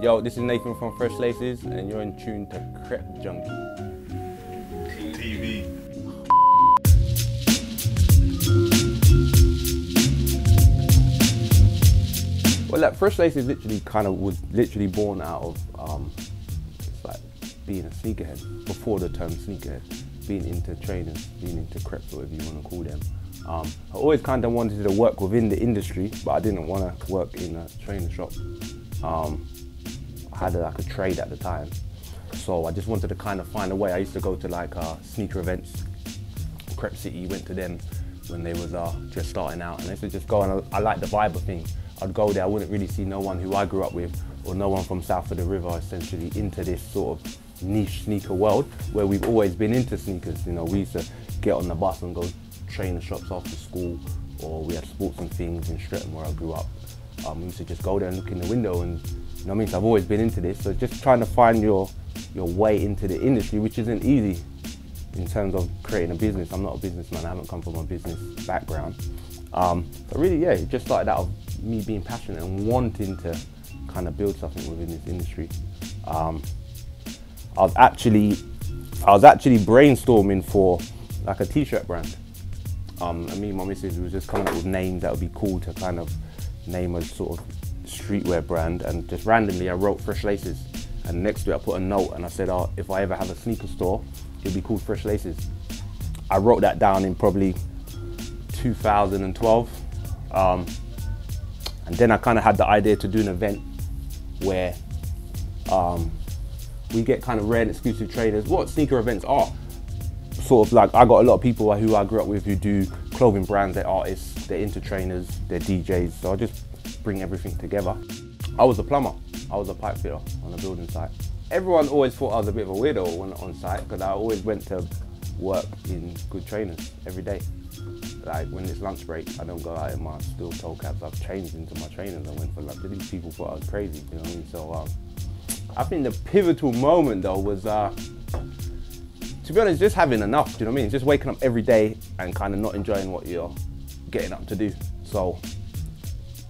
Yo, this is Nathan from Fresh Laces, and you're in tune to Crep Junkie. TV. Well, like, Fresh Laces literally was born out of it's like being a sneakerhead before the term sneakerhead, being into trainers, being into creps, whatever you want to call them. I always kind of wanted to work within the industry, but I didn't want to work in a trainer shop. I had like a trade at the time, so I just wanted to kind of find a way. I used to go to like sneaker events, Crep City, went to them when they was just starting out, and I used to just go, and I liked the vibe of things. I'd go there, I wouldn't really see no one who I grew up with, or no one from south of the river essentially into this sort of niche sneaker world where we've always been into sneakers. You know, we used to get on the bus and go trainer shops after school, or we had sports and things in Streatham where I grew up. We used to just go there and look in the window, and you know what I mean? So I've always been into this, so just trying to find your way into the industry, which isn't easy in terms of creating a business. I'm not a businessman, I haven't come from a business background. But really, yeah, it just started out of me being passionate and wanting to kind of build something within this industry. I was actually brainstorming for like a t-shirt brand. And me and my missus was just coming up with names that would be cool to kind of name a sort of streetwear brand, and just randomly I wrote Fresh Laces, and next to it I put a note and I said, oh, if I ever have a sneaker store, it'd be called Fresh Laces. I wrote that down in probably 2012, and then I kind of had the idea to do an event where we get kind of rare and exclusive trainers. What sneaker events are, sort of like, I got a lot of people who I grew up with who do clothing brands, they're artists, they're into trainers, they're DJs, so I just bring everything together. I was a plumber, I was a pipe fitter on a building site. Everyone always thought I was a bit of a weirdo when on site, because I always went to work in good trainers every day. Like when it's lunch break, I don't go out in my steel toe caps, I've changed into my trainers and went for lunch. These people thought I was crazy, you know what I mean? So I think the pivotal moment though was, to be honest, just having enough, do you know what I mean? Just waking up every day and kind of not enjoying what you're getting up to do. So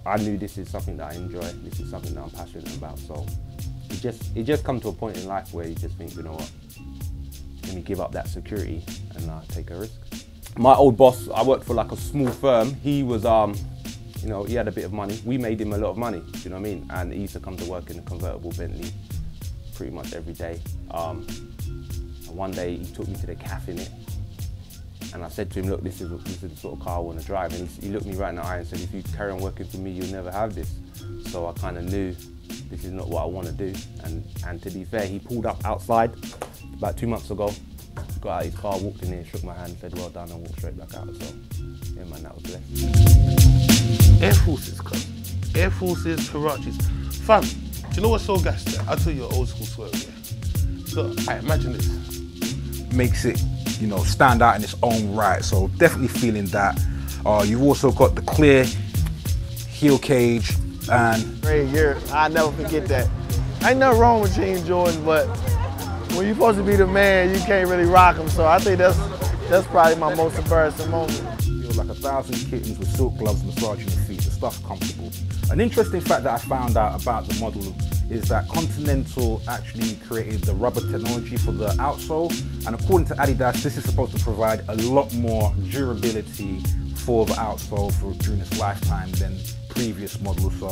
I knew this is something that I enjoy, this is something that I'm passionate about. So it just come to a point in life where you just think, you know what, let me give up that security and take a risk. My old boss, I worked for like a small firm. He was, you know, he had a bit of money. We made him a lot of money, do you know what I mean? And he used to come to work in a convertible Bentley pretty much every day. And one day he took me to the cafe in it, and I said to him, look, this is the sort of car I want to drive. And he looked me right in the eye and said, if you carry on working for me, you'll never have this. So I kind of knew this is not what I want to do. And to be fair, he pulled up outside about 2 months ago, got out his car, walked in here, shook my hand, said well done, and walked straight back out. So yeah man, that was blessed. Air Forces, cuz. Air Forces, Huaraches. Fam, do you know what's so gassed there? I'll tell you an old school swear, yeah. So, I imagine this. Makes it, you know, stand out in its own right. So definitely feeling that. You've also got the clear heel cage and... Great year, I'll never forget that. Ain't nothing wrong with Jean Jordan, but when you're supposed to be the man, you can't really rock them. So I think that's probably my most embarrassing moment. Feel like 1,000 kittens with silk gloves massaging your feet. The stuff's comfortable. An interesting fact that I found out about the model is that Continental actually created the rubber technology for the outsole, and according to Adidas, this is supposed to provide a lot more durability for the outsole during its lifetime than previous models. So